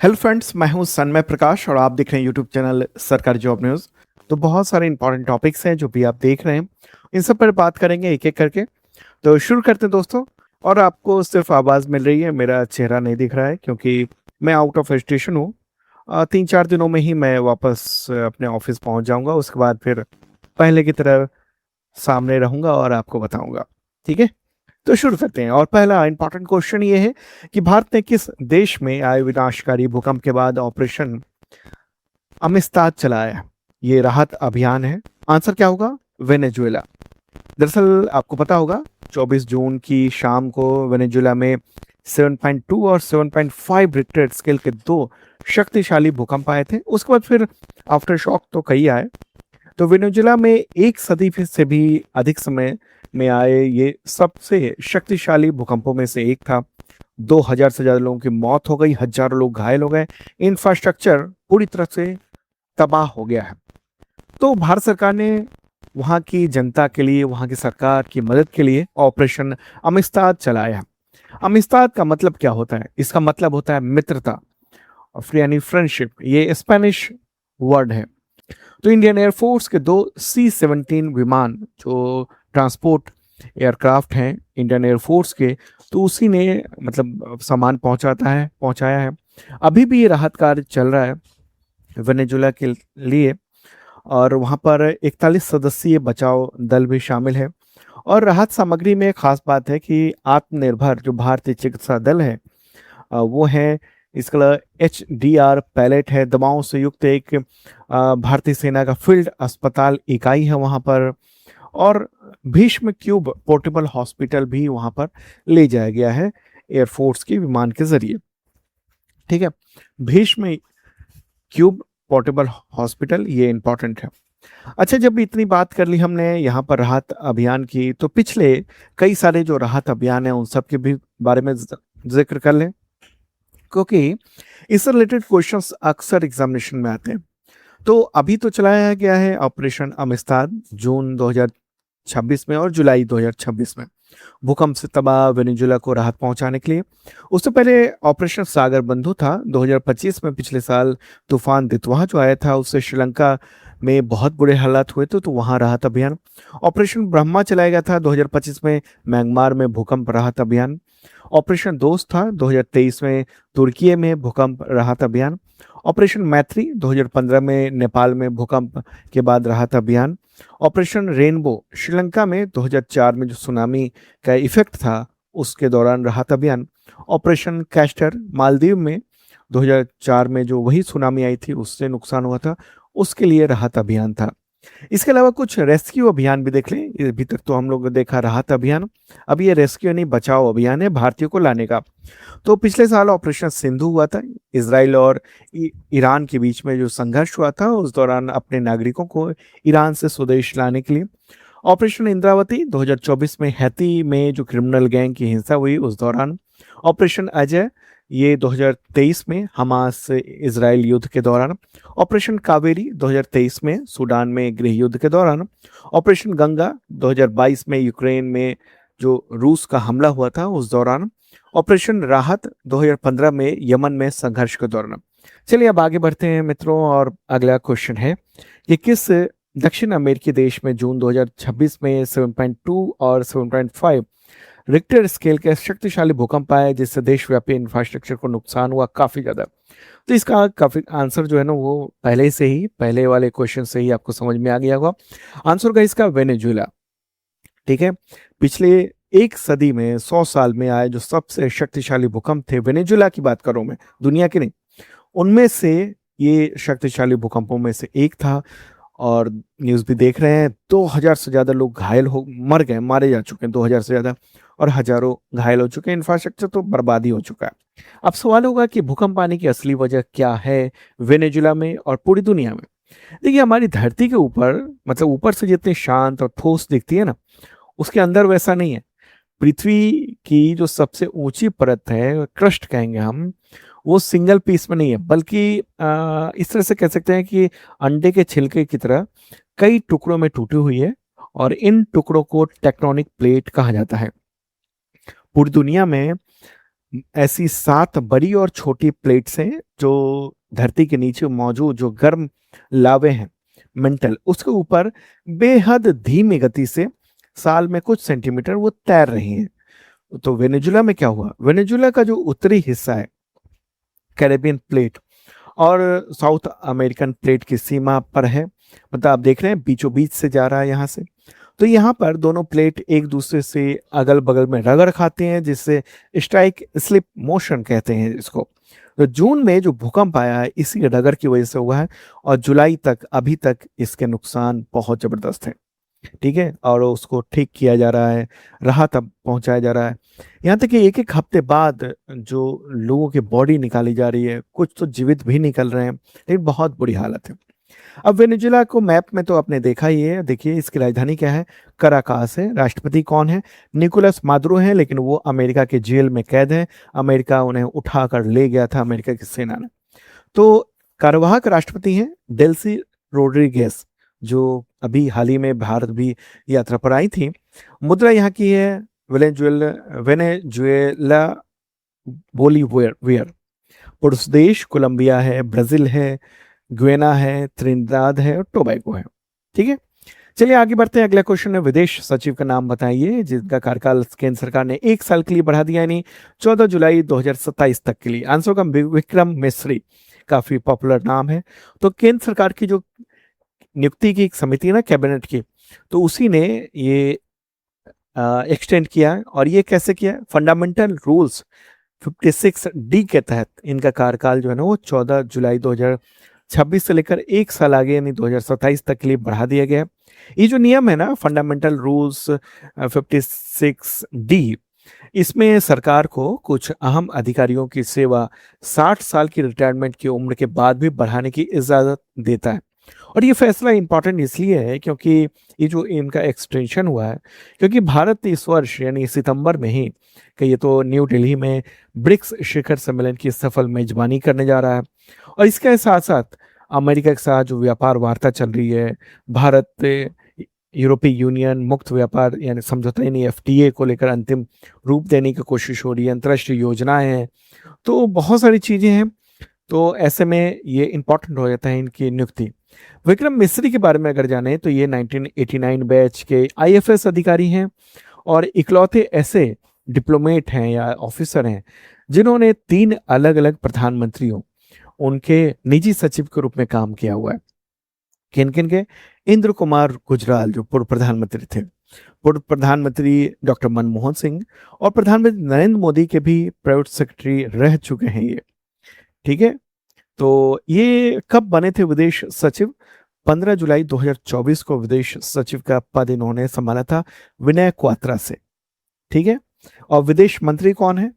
Hello friends, मैं हूं सन्मय प्रकाश और आप देख रहे हैं यूट्यूब चैनल सरकारी जॉब न्यूज़। तो बहुत सारे इंपॉर्टेंट टॉपिक्स हैं जो भी आप देख रहे हैं, इन सब पर बात करेंगे एक एक करके। तो शुरू करते हैं दोस्तों। और आपको सिर्फ आवाज़ मिल रही है, मेरा चेहरा नहीं दिख रहा है क्योंकि मैं आउट ऑफ स्टेशन हूँ। 3-4 दिनों में ही मैं वापस अपने ऑफिस पहुँच जाऊँगा, उसके बाद फिर पहले की तरह सामने रहूँगा और आपको बताऊँगा। ठीक है? तो शुरू करते हैं और पहला इंपॉर्टेंट क्वेश्चन ये है कि भारत ने किस देश में आए विनाशकारी भूकंप के बाद ऑपरेशन अमिस्ताद चलाया? ये राहत अभियान है। आंसर क्या होगा? वेनेजुएला। दरअसल आपको पता होगा 24 जून की शाम को वेनेजुएला में 7.2 और 7.5 रिक्टर स्केल के दो शक्तिशाली भूकंप आए थे। उसके बाद फिर आफ्टर शॉक तो कई आए। तो वेनेजुएला में एक सदी से भी अधिक समय में आए ये सबसे शक्तिशाली भूकंपों में से एक था। 2000 से ज्यादा लोगों की मौत हो गई, हजारों लोग घायल हो गए, इंफ्रास्ट्रक्चर पूरी तरह से तबाह हो गया है। तो भारत सरकार ने वहाँ की जनता के लिए, वहाँ की सरकार की मदद के लिए ऑपरेशन अमिस्ताद चलाया। अमिस्ताद का मतलब क्या होता है? इसका मतलब होता है मित्रता, यानी फ्रेंडशिप। ये स्पेनिश वर्ड है। तो इंडियन एयरफोर्स के दो C-17 विमान जो ट्रांसपोर्ट एयरक्राफ्ट हैं इंडियन एयरफोर्स के, तो उसी ने मतलब सामान पहुंचाया है। अभी भी ये राहत कार्य चल रहा है वेनेजुएला के लिए। और वहाँ पर 41 सदस्यीय बचाव दल भी शामिल है। और राहत सामग्री में खास बात है कि आत्मनिर्भर जो भारतीय चिकित्सा दल है, वो है। इसका HDR पैलेट है, दवाओं से युक्त एक भारतीय सेना का फील्ड अस्पताल इकाई है वहाँ पर। और भीष्म क्यूब पोर्टेबल हॉस्पिटल भी वहाँ पर ले जाया गया है एयरफोर्स के विमान के जरिए। ठीक है, भीष्म क्यूब पोर्टेबल हॉस्पिटल, ये इंपॉर्टेंट है। अच्छा, जब इतनी बात कर ली हमने यहाँ पर राहत अभियान की, तो पिछले कई सारे जो राहत अभियान है उन सब के भी बारे में जिक्र कर लें, क्योंकि इससे रिलेटेड क्वेश्चंस अक्सर एग्जामिनेशन में आते हैं। तो अभी तो चलाया गया है ऑपरेशन अमिस्ताद जून 2026 में और जुलाई 2026 में भूकंप से तबाह वेनेजुएला को राहत पहुंचाने के लिए। उससे पहले ऑपरेशन सागर बंधु था 2025 में। पिछले साल तूफान दितवा जो आया था उससे श्रीलंका में बहुत बुरे हालात हुए थे, तो वहां राहत अभियान। ऑपरेशन ब्रह्मा चलाया गया था 2025 में म्यांमार में भूकंप राहत अभियान। ऑपरेशन दोस्त था 2023 में तुर्की में भूकंप राहत अभियान। ऑपरेशन मैत्री 2015 में नेपाल में भूकंप के बाद राहत अभियान। ऑपरेशन रेनबो श्रीलंका में 2004 में जो सुनामी का इफेक्ट था उसके दौरान राहत अभियान। ऑपरेशन कैस्टर मालदीव में 2004 में जो वही सुनामी आई थी उससे नुकसान हुआ था, उसके लिए राहत अभियान था। इसके अलावा कुछ रेस्क्यू अभियान भी देख लें। अभी तक तो हम लोग देखा राहत अभियान, अब ये रेस्क्यू यानी बचाव अभियान है भारतीयों को लाने का। तो पिछले साल ऑपरेशन सिंधु हुआ था। इसराइल और ईरान के बीच में जो संघर्ष हुआ था उस दौरान अपने नागरिकों को ईरान से स्वदेश लाने के लिए। ऑपरेशन इंद्रावती 2024 में हैती में जो क्रिमिनल गैंग की हिंसा हुई उस दौरान। ऑपरेशन अजय ये 2023 में हमास इजराइल युद्ध के दौरान। ऑपरेशन कावेरी 2023 में सूडान में गृह युद्ध के दौरान। ऑपरेशन गंगा 2022 में यूक्रेन में जो रूस का हमला हुआ था उस दौरान। ऑपरेशन राहत 2015 में यमन में संघर्ष के दौरान। चलिए अब आगे बढ़ते हैं मित्रों, और अगला क्वेश्चन है कि किस दक्षिण अमेरिकी देश में जून 2026 में 7.2 और 7.5 रिक्टर स्केल के शक्तिशाली भूकंप आए जिससे देशव्यापी इंफ्रास्ट्रक्चर को नुकसान हुआ काफी ज्यादा? तो इसका काफी आंसर जो है ना वो पहले से ही, पहले वाले क्वेश्चन से ही आपको समझ में आ गया होगा। आंसर का इसका वेनेजुएला। ठीक है, पिछले एक सदी में 100 साल में आए जो सबसे शक्तिशाली भूकंप थे, वेनेजुएला की बात करूं मैं, दुनिया की नहीं, उनमें से ये शक्तिशाली भूकंपों में से एक था। और न्यूज भी देख रहे हैं 2000 से ज्यादा लोग घायल हो मर गए, मारे जा चुके हैं 2000 से ज्यादा, और हजारों घायल हो चुके हैं। इंफ्रास्ट्रक्चर तो बर्बादी हो चुका है। अब सवाल होगा कि भूकंप आने की असली वजह क्या है वेनेजुएला में और पूरी दुनिया में? देखिए, हमारी धरती के ऊपर, मतलब ऊपर से जितनी शांत और ठोस दिखती है ना, उसके अंदर वैसा नहीं है। पृथ्वी की जो सबसे ऊंची परत है, क्रस्ट कहेंगे हम, वो सिंगल पीस में नहीं है, बल्कि इस तरह से कह सकते हैं कि अंडे के छिलके की तरह कई टुकड़ों में टूटी हुई है। और इन टुकड़ों को टेक्टोनिक प्लेट कहा जाता है। पूरी दुनिया में ऐसी 7 बड़ी और छोटी प्लेट्स हैं जो धरती के नीचे मौजूद जो गर्म लावे हैं मेंटल, उसके ऊपर बेहद धीमी गति से साल में कुछ सेंटीमीटर वो तैर रही हैं। तो वेनेजुला में क्या हुआ, वेनेजुला का जो उत्तरी हिस्सा है कैरेबियन प्लेट और साउथ अमेरिकन प्लेट की सीमा पर है, मतलब आप देख रहे हैं बीचों बीच से जा रहा है यहाँ से। तो यहाँ पर दोनों प्लेट एक दूसरे से अगल बगल में रगड़ खाते हैं, जिससे स्ट्राइक स्लिप मोशन कहते हैं इसको। तो जून में जो भूकंप आया है इसी रगड़ की वजह से हुआ है, और जुलाई तक अभी तक इसके नुकसान बहुत जबरदस्त हैं। ठीक है, और उसको ठीक किया जा रहा है, राहत अब पहुंचाया जा रहा है। यहाँ तक कि एक एक हफ्ते बाद जो लोगों की बॉडी निकाली जा रही है, कुछ तो जीवित भी निकल रहे हैं, लेकिन बहुत बुरी हालत है। अब वेनेजुला को मैप में तो आपने देखा ही है, देखिए इसकी राजधानी क्या है, कराकास है। राष्ट्रपति कौन है, निकोलस मादुरो है, लेकिन वो अमेरिका के जेल में कैद है। अमेरिका उन्हें उठाकर ले गया था, अमेरिका की सेना ने। तो कार्यवाहक राष्ट्रपति हैं डेल्सी रोड्रिगेज, जो अभी हाल ही में भारत भी यात्रा पर आई थी। मुद्रा यहाँ की है वेनेजुएला, वेनेजुएला बोलीवियर। पड़ोसी देश कोलंबिया है, ब्राजील है, गुयाना है, त्रिनिदाद है और टोबैगो है। ठीक है, चलिए आगे बढ़ते हैं। अगला क्वेश्चन है, विदेश सचिव का नाम बताइए जिनका कार्यकाल केंद्र सरकार ने 1 साल के लिए बढ़ा दिया, यानी 14 जुलाई 2027 तक के लिए। आंसर का विक्रम मिस्री, काफी पॉपुलर नाम है। तो केंद्र सरकार की जो नियुक्ति की एक समिति है ना कैबिनेट की, तो उसी ने ये एक्सटेंड किया है। और ये कैसे किया है, फंडामेंटल रूल्स 56D के तहत इनका कार्यकाल जो है ना वो 14 जुलाई 2026 से लेकर 1 साल आगे यानी 2027 तक के लिए बढ़ा दिया गया है। ये जो नियम है ना फंडामेंटल रूल्स 56D, इसमें सरकार को कुछ अहम अधिकारियों की सेवा 60 साल की रिटायरमेंट की उम्र के बाद भी बढ़ाने की इजाजत देता है। और ये फैसला इंपॉर्टेंट इसलिए है क्योंकि ये जो इनका एक्सटेंशन हुआ है, क्योंकि भारत इस वर्ष यानी सितंबर में ही कि ये तो न्यू दिल्ली में ब्रिक्स शिखर सम्मेलन की सफल मेजबानी करने जा रहा है। और इसके साथ साथ अमेरिका के साथ जो व्यापार वार्ता चल रही है, भारत यूरोपीय यूनियन मुक्त व्यापार यानी समझौता यानी FTA को लेकर अंतिम रूप देने की कोशिश हो रही है, अंतर्राष्ट्रीय योजनाएं हैं, तो बहुत सारी चीजें हैं। तो ऐसे में ये इंपॉर्टेंट हो जाता है इनकी नियुक्ति। विक्रम मिस्री के बारे में अगर जाने तो ये 1989 बैच के IFS अधिकारी हैं और इकलौते ऐसे डिप्लोमेट हैं या ऑफिसर हैं जिन्होंने 3 अलग अलग प्रधानमंत्रियों उनके निजी सचिव के रूप में काम किया हुआ है। किन किन के, इंद्र कुमार गुजराल जो पूर्व प्रधानमंत्री थे, पूर्व प्रधानमंत्री डॉक्टर मनमोहन सिंह और प्रधानमंत्री नरेंद्र मोदी के भी प्राइवेट सेक्रेटरी रह चुके हैं ये। ठीक है, तो ये कब बने थे विदेश सचिव, 15 जुलाई 2024 को विदेश सचिव का पद इन्होंने संभाला था विनय क्वात्रा से। ठीक है, और विदेश मंत्री कौन है,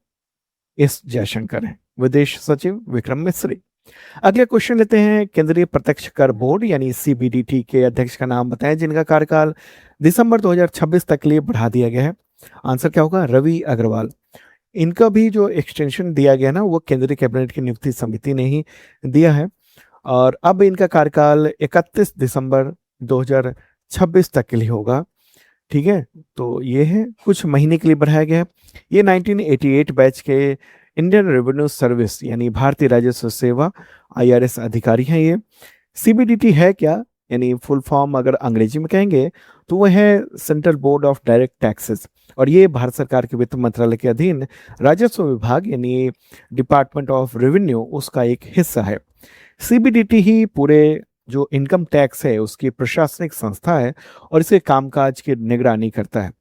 एस जयशंकर है। विदेश सचिव विक्रम मिस्री। अगले क्वेश्चन लेते हैं, केंद्रीय प्रत्यक्ष कर बोर्ड यानी CBDT के अध्यक्ष का नाम बताएं जिनका कार्यकाल दिसंबर 2026 तक के लिए बढ़ा दिया गया है। आंसर क्या होगा, रवि अग्रवाल। इनका भी जो एक्सटेंशन दिया गया ना वो केंद्रीय कैबिनेट की नियुक्ति समिति ने ही दिया है, और अब इनका कार्यकाल 31 दिसंबर 2026 तक के लिए होगा। ठीक है, तो ये है कुछ महीने के लिए बढ़ाया गया है। ये 1988 बैच के इंडियन रेवेन्यू सर्विस यानी भारतीय राजस्व सेवा IRS अधिकारी हैं ये। CBDT है क्या, यानी फुल फॉर्म अगर अंग्रेजी में कहेंगे तो वह है central board of direct taxes, और ये भारत सरकार के वित्त मंत्रालय के अधीन राजस्व विभाग यानी डिपार्टमेंट ऑफ रेवेन्यू उसका एक हिस्सा है। CBDT ही पूरे जो इनकम टैक्स है उसकी प्रशासनिक संस्था है और इसके कामकाज की निगरानी करता है।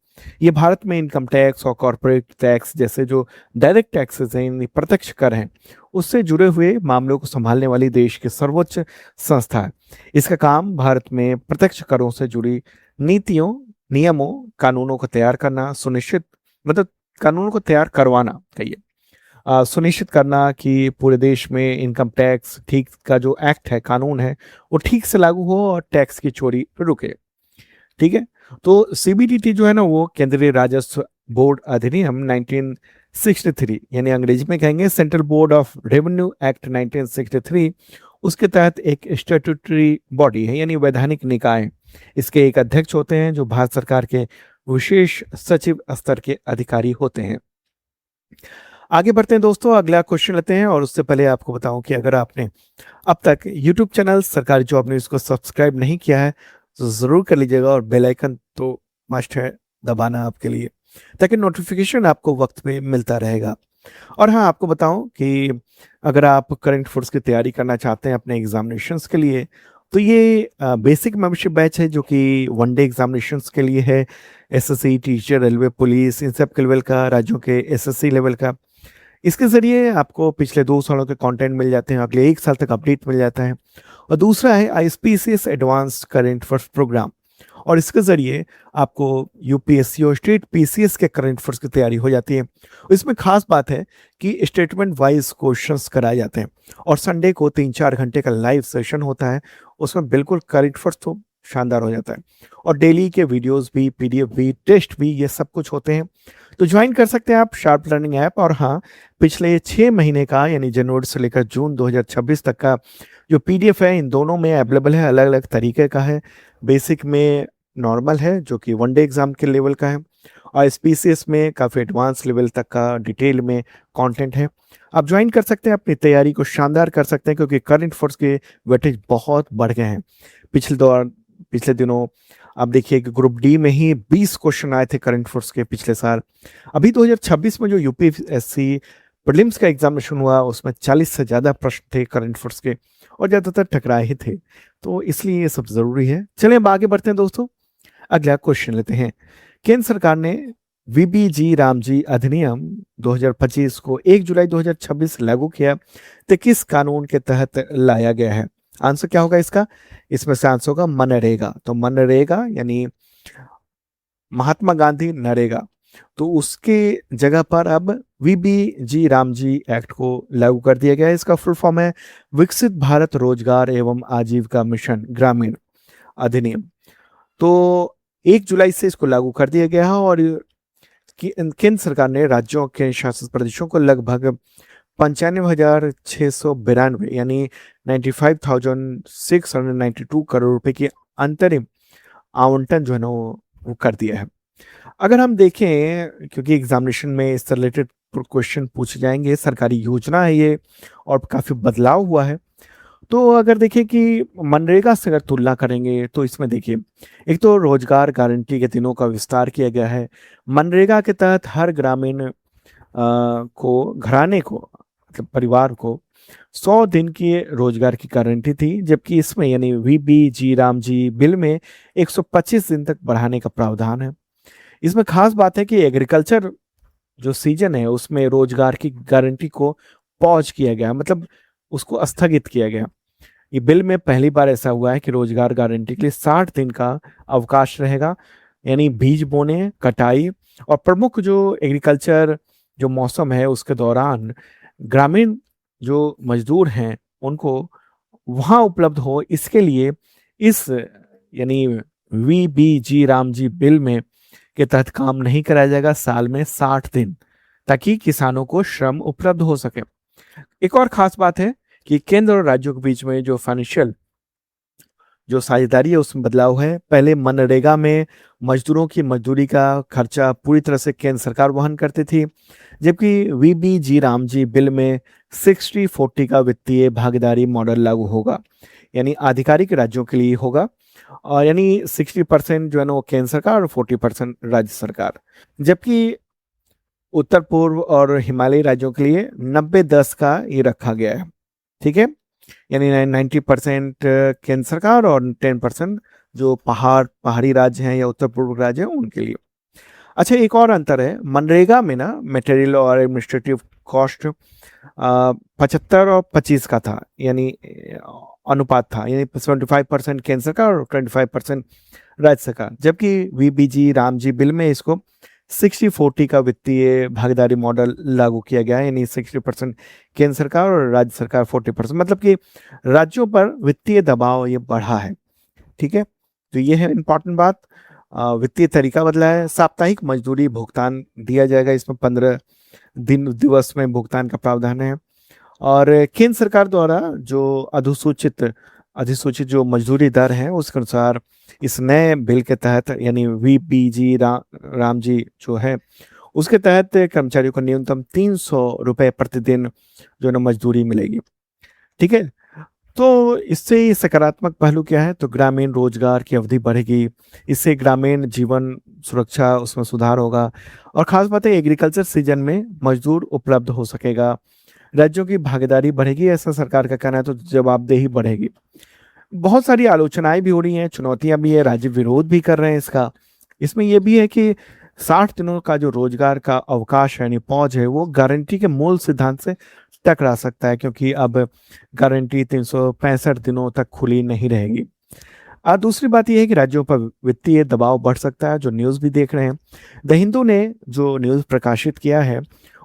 ये भारत में इनकम टैक्स और कॉरपोरेट टैक्स जैसे जो डायरेक्ट टैक्सेस हैं यानी प्रत्यक्ष कर हैं उससे जुड़े हुए मामलों को संभालने वाली देश की सर्वोच्च संस्था है। इसका काम भारत में प्रत्यक्ष करों से जुड़ी नीतियों, नियमों, कानूनों को तैयार करना, सुनिश्चित मतलब कानूनों को तैयार करवाना कहिए, सुनिश्चित करना कि पूरे देश में इनकम टैक्स ठीक का जो एक्ट है, कानून है, वो ठीक से लागू हो और टैक्स की चोरी रुके। ठीक है, तो CBDT जो है ना वो केंद्रीय राजस्व बोर्ड अधिनियम 1963 यानी अंग्रेजी में कहेंगे central board of revenue act 1963 उसके तहत एक स्टैट्यूटरी बॉडी है यानी वैधानिक निकाय। इसके एक अध्यक्ष होते हैं जो भारत सरकार के विशेष सचिव स्तर के अधिकारी होते हैं। आगे बढ़ते हैं दोस्तों, अगला क्वेश्चन लेते हैं। और उससे पहले आपको बताऊं कि अगर आपने अब तक यूट्यूब चैनल सरकारी जॉब न्यूज़ को सब्सक्राइब नहीं किया है तो ज़रूर कर लीजिएगा, और बेल आइकन तो मस्ट है दबाना आपके लिए, ताकि नोटिफिकेशन आपको वक्त पे मिलता रहेगा। और हाँ, आपको बताऊं कि अगर आप करंट फोर्स की तैयारी करना चाहते हैं अपने एग्जामिनेशंस के लिए, तो ये बेसिक मेंबरशिप बैच है जो कि वन डे एग्जामिनेशंस के लिए है। एसएससी, टीचर, रेलवे, पुलिस, इन सब के लेवल का, राज्यों के एसएससी लेवल का। इसके ज़रिए आपको पिछले 2 सालों के कंटेंट मिल जाते हैं, अगले 1 साल तक अपडेट मिल जाता है। और दूसरा है आईएसपीसीएस एडवांस्ड करंट अफेयर्स प्रोग्राम, और इसके ज़रिए आपको यूपीएससी और स्टेट पीसीएस के करंट अफेयर्स की तैयारी हो जाती है। इसमें खास बात है कि स्टेटमेंट वाइज क्वेश्चंस कराए जाते हैं, और संडे को 3-4 घंटे का लाइव सेशन होता है। उसमें बिल्कुल करंट अफेयर्स तो शानदार हो जाता है, और डेली के वीडियोस भी, पीडीएफ भी, टेस्ट भी, ये सब कुछ होते हैं। तो ज्वाइन कर सकते हैं आप शार्प लर्निंग ऐप। और हाँ, पिछले 6 महीने का यानी जनवरी से लेकर जून 2026 तक का जो पीडीएफ है, इन दोनों में अवेलेबल है। अलग अलग तरीके का है। बेसिक में नॉर्मल है जो कि वन डे एग्जाम के लेवल का है, और एसपीसीएस में काफ़ी एडवांस लेवल तक का डिटेल में कंटेंट है। आप ज्वाइन कर सकते हैं, अपनी तैयारी को शानदार कर सकते हैं, क्योंकि करंट अफेयर्स के वेटेज बहुत बढ़ गए हैं। पिछले दिनों आप देखिए कि ग्रुप डी में ही 20 क्वेश्चन आए थे करंट अफेयर्स के पिछले साल। अभी 2026 में जो यूपीएससी प्रीलिम्स का एग्जामिनेशन हुआ, उसमें 40 से ज़्यादा प्रश्न थे करंट अफेयर्स के, और ज़्यादातर टकराए ही थे। तो इसलिए ये सब ज़रूरी है। चलिए अब आगे बढ़ते हैं दोस्तों, अगला क्वेश्चन लेते हैं। केंद्र सरकार ने वीबीजी रामजी अधिनियम 2025 को 1 जुलाई 2026 लागू किया, तो किस कानून के तहत लाया गया है? आंसर क्या होगा इसका? इसमें से आंसर होगा मनरेगा। तो मनरेगा यानी महात्मा गांधी नरेगा, तो उसके जगह पर अब वीबीजी रामजी एक्ट को लागू कर दिया गया है। इसका फुल फॉर्म है विकसित भारत रोजगार एवं आजीविका मिशन ग्रामीण अधिनियम। तो 1 जुलाई से इसको लागू कर दिया गया है, और केंद्र सरकार ने राज्यों के शासित प्रदेशों को लगभग 95,692 यानी 95,692 करोड़ रुपए की अंतरिम आवंटन जो है ना वो कर दिया है। अगर हम देखें, क्योंकि एग्जामिनेशन में इससे रिलेटेड क्वेश्चन पूछे जाएंगे, सरकारी योजना है ये और काफ़ी बदलाव हुआ है। तो अगर देखें कि मनरेगा से अगर तुलना करेंगे, तो इसमें देखिए, एक तो रोजगार गारंटी के दिनों का विस्तार किया गया है। मनरेगा के तहत हर ग्रामीण को, घराने को, मतलब परिवार को 100 दिन की रोजगार की गारंटी थी, जबकि इसमें यानी वीबीजी रामजी बिल में 125 दिन तक बढ़ाने का प्रावधान है। इसमें खास बात है कि एग्रीकल्चर जो सीजन है उसमें रोजगार की गारंटी को पॉज किया गया, मतलब उसको स्थगित किया गया। ये बिल में पहली बार ऐसा हुआ है कि रोजगार गारंटी के लिए 60 दिन का अवकाश रहेगा, यानी बीज बोने, कटाई और प्रमुख जो एग्रीकल्चर जो मौसम है उसके दौरान ग्रामीण जो मजदूर हैं उनको वहाँ उपलब्ध हो, इसके लिए इस यानी वीबीजी रामजी बिल में के तहत काम नहीं कराया जाएगा साल में 60 दिन, ताकि किसानों को श्रम उपलब्ध हो सके। एक और खास बात है कि केंद्र और राज्यों के बीच में जो फाइनेंशियल जो साझेदारी है उसमें बदलाव है। पहले मनरेगा में मजदूरों की मजदूरी का खर्चा पूरी तरह से केंद्र सरकार वहन करती थी, जबकि वीबीजी रामजी बिल में 60-40 का वित्तीय भागीदारी मॉडल लागू होगा, यानी आधिकारिक राज्यों के लिए होगा। और यानी 60% जो है ना वो केंद्र सरकार और 40% राज्य सरकार, जबकि उत्तर पूर्व और हिमालयी राज्यों के लिए 90-10 का ये रखा गया है। ठीक है, यानी 90% केंद्र सरकार और 10% जो पहाड़ी राज्य हैं या उत्तर पूर्व राज्य हैं उनके लिए। अच्छा, एक और अंतर है मनरेगा में ना, मटेरियल और एडमिनिस्ट्रेटिव कॉस्ट 75 और 25 का था, यानी अनुपात था, यानी 75% केंद्र सरकार और 25% राज्य सरकार, जबकि वीबीजी रामजी बिल में इसको 60-40 का वित्तीय भागीदारी मॉडल लागू किया गया है, यानी 60% केंद्र सरकार और राज्य सरकार 40%, मतलब कि राज्यों पर वित्तीय दबाव ये बढ़ा है। ठीक है, तो ये है इंपॉर्टेंट बात। वित्तीय तरीका बदला है। साप्ताहिक मजदूरी भुगतान दिया जाएगा, इसमें 15 दिवस में भुगतान का प्रावधान है। और केंद्र सरकार द्वारा जो अधिसूचित जो मजदूरी दर है उसके अनुसार इस नए बिल के तहत यानी वीबीजी रामजी जो है उसके तहत कर्मचारियों को न्यूनतम 300 रुपये प्रतिदिन जो है ना मजदूरी मिलेगी। ठीक है, तो इससे सकारात्मक पहलू क्या है, तो ग्रामीण रोजगार की अवधि बढ़ेगी, इससे ग्रामीण जीवन सुरक्षा उसमें सुधार होगा, और खास बात है एग्रीकल्चर सीजन में मजदूर उपलब्ध हो सकेगा, राज्यों की भागीदारी बढ़ेगी, ऐसा सरकार का कहना है, तो जवाबदेही बढ़ेगी। बहुत सारी आलोचनाएं भी हो रही हैं, चुनौतियां भी है, राज्य विरोध भी कर रहे हैं इसका। इसमें यह भी है कि 60 दिनों का जो रोजगार का अवकाश है यानी पौज है, वो गारंटी के मूल सिद्धांत से टकरा सकता है, क्योंकि अब गारंटी 365 दिनों तक खुली नहीं रहेगी। दूसरी बात यह है कि राज्यों पर वित्तीय दबाव बढ़ सकता है, जो न्यूज़ भी देख रहे हैं। द हिंदू ने जो न्यूज़ प्रकाशित किया है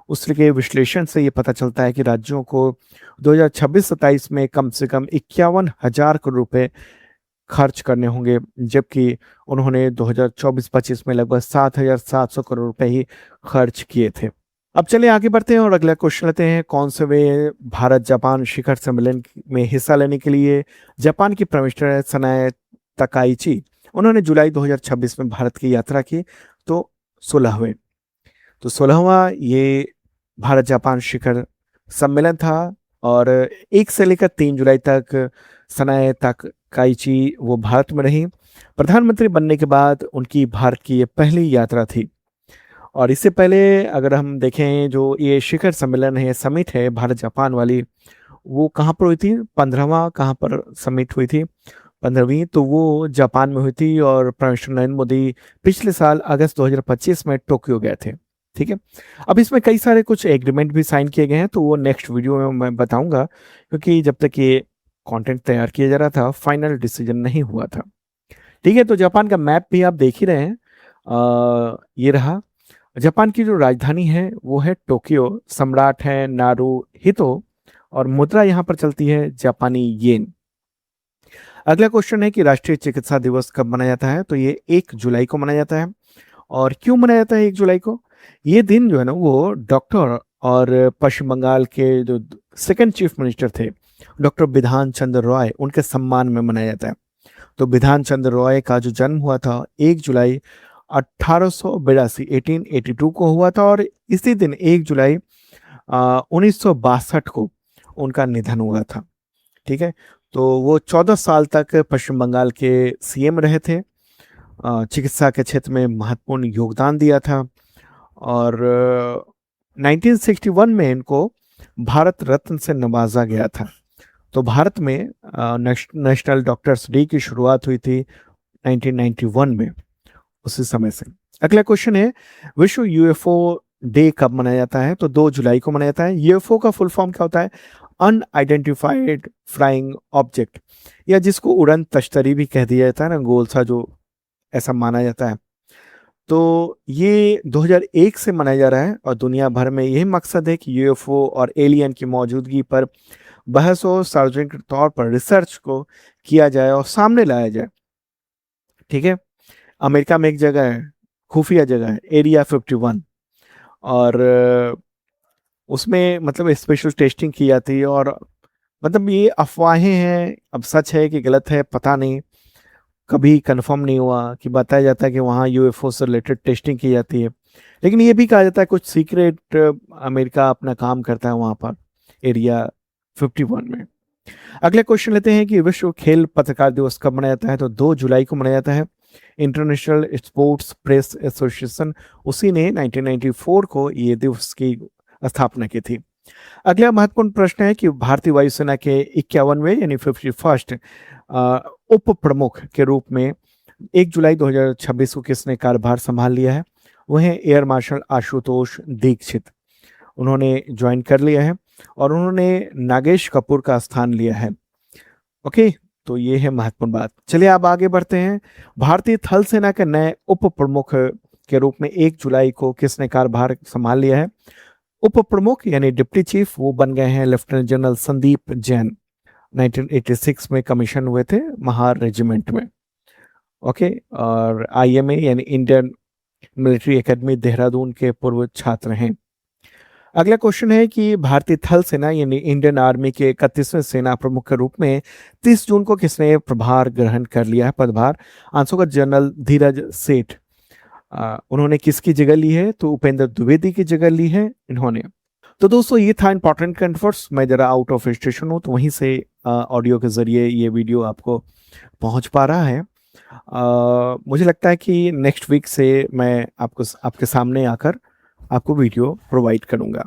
उसके विश्लेषण से ये पता चलता है कि राज्यों को 2026-27 में कम से कम 51,000 करोड़ रुपए खर्च करने होंगे, जबकि उन्होंने 2024-25 में लगभग 7,700 करोड़ रुपए ही खर्च किए थे। अब चलिए आगे बढ़ते हैं और अगला क्वेश्चन लेते हैं। कौन से वे भारत जापान शिखर सम्मेलन में हिस्सा लेने के लिए जापान की प्राइम मिनिस्टर सनाए तकाइची, उन्होंने जुलाई 2026 में भारत की यात्रा की, तो 16वें, तो 16वां ये भारत जापान शिखर सम्मेलन था, और 1 से लेकर 3 जुलाई तक सनाए तकाइची वो भारत में रही। प्रधानमंत्री बनने के बाद उनकी भारत की ये पहली यात्रा थी। और इससे पहले अगर हम देखें, जो ये शिखर सम्मेलन है, समिट है भारत जापान वाली, वो कहाँ पर हुई थी, 15वां कहाँ पर समिट हुई थी, 15वीं, तो वो जापान में हुई थी, और प्राइम मिनिस्टर नरेंद्र मोदी पिछले साल अगस्त 2025 में टोक्यो गए थे। ठीक है, अब इसमें कई सारे कुछ एग्रीमेंट भी साइन किए गए हैं, तो वो नेक्स्ट वीडियो में मैं बताऊंगा, क्योंकि जब तक ये कंटेंट तैयार किया जा रहा था फाइनल डिसीजन नहीं हुआ था। ठीक है, तो जापान का मैप भी आप देख ही रहे हैं, ये रहा। जापान की जो राजधानी है वो है टोक्यो, सम्राट है नारुहितो, और मुद्रा यहाँ पर चलती है जापानी येन। अगला क्वेश्चन है कि राष्ट्रीय चिकित्सा दिवस कब मनाया जाता है, तो ये 1 जुलाई को मनाया जाता है। और क्यों मनाया जाता है 1 जुलाई को, ये दिन जो है ना वो डॉक्टर और पश्चिम बंगाल के जो सेकंड चीफ मिनिस्टर थे डॉक्टर बिधान चंद्र रॉय, उनके सम्मान में मनाया जाता है। तो बिधान चंद्र रॉय का जो जन्म हुआ था 1 जुलाई 1882 को हुआ था, और इसी दिन 1 जुलाई 1962 को उनका निधन हुआ था। ठीक है, तो वो 14 साल तक पश्चिम बंगाल के सीएम रहे थे, चिकित्सा के क्षेत्र में महत्वपूर्ण योगदान दिया था, और 1961 में इनको भारत रत्न से नवाजा गया था। तो भारत में नेशनल डॉक्टर्स डे की शुरुआत हुई थी 1991 में, उसी समय से। अगला क्वेश्चन है विश्व यूएफओ डे कब मनाया जाता है, तो 2 जुलाई को मनाया जाता है। यूएफओ का फुल फॉर्म क्या होता है, अनआइडेंटिफाइड फ्लाइंग ऑब्जेक्ट, या जिसको उड़न तश्तरी भी कह दिया जाता है ना, गोल सा जो ऐसा माना जाता है। तो ये 2001 से मनाया जा रहा है, और दुनिया भर में यही मकसद है कि यूएफओ और एलियन की मौजूदगी पर बहस हो, सार्वजनिक तौर पर रिसर्च को किया जाए और सामने लाया जाए। ठीक है, अमेरिका में एक जगह है, खुफिया जगह है, एरिया 51, और उसमें मतलब स्पेशल टेस्टिंग की जाती है, और मतलब ये अफवाहें हैं, अब सच है कि गलत है पता नहीं, कभी कंफर्म नहीं हुआ, कि बताया जाता है कि वहाँ यूएफओ से रिलेटेड टेस्टिंग की जाती है, लेकिन ये भी कहा जाता है कुछ सीक्रेट अमेरिका अपना काम करता है वहाँ पर एरिया 51 में। अगले क्वेश्चन लेते हैं कि विश्व खेल पत्रकार दिवस कब मनाया जाता है, तो 2 जुलाई को मनाया जाता है। इंटरनेशनल स्पोर्ट्स प्रेस एसोसिएशन उसी ने 1994 को ये दिवस की स्थापना की थी। अगला महत्वपूर्ण प्रश्न है कि भारतीय वायुसेना के 51वें यानी 51st उप प्रमुख के रूप में 1 जुलाई 2026 को किसने कार्यभार संभाल लिया है, वह है एयर मार्शल आशुतोष दीक्षित। उन्होंने ज्वाइन कर लिया है, और उन्होंने नागेश कपूर का स्थान लिया है। ओके, तो ये है महत्वपूर्ण बात। चलिए अब आगे बढ़ते हैं। भारतीय थल सेना के नए उप प्रमुख के रूप में 1 जुलाई को किसने कार्यभार संभाल लिया है, उप प्रमुख यानी डिप्टी चीफ वो बन गए हैं लेफ्टिनेंट जनरल संदीप जैन। 1986 में कमीशन हुए थे महार रेजिमेंट में। ओके, और आईएमए यानी इंडियन मिलिट्री एकेडमी देहरादून के पूर्व छात्र हैं। अगला क्वेश्चन है कि भारतीय थल सेना यानी इंडियन आर्मी के 31वें सेना प्रमुख के रूप में 30 जून को किसने प्रभार ग्रहण कर लिया है, पदभार, आंसर का जनरल धीरज सेठ उन्होंने किसकी जगह ली है? तो उपेंद्र द्विवेदी की जगह ली है इन्होंने। तो दोस्तों ये था इंपॉर्टेंट कन्फर्ट्स। मैं जरा आउट ऑफ स्टेशन हूँ, तो वहीं से ऑडियो के जरिए ये वीडियो आपको पहुंच पा रहा है। मुझे लगता है कि नेक्स्ट वीक से मैं आपको आपके सामने आकर आपको वीडियो प्रोवाइड करूंगा।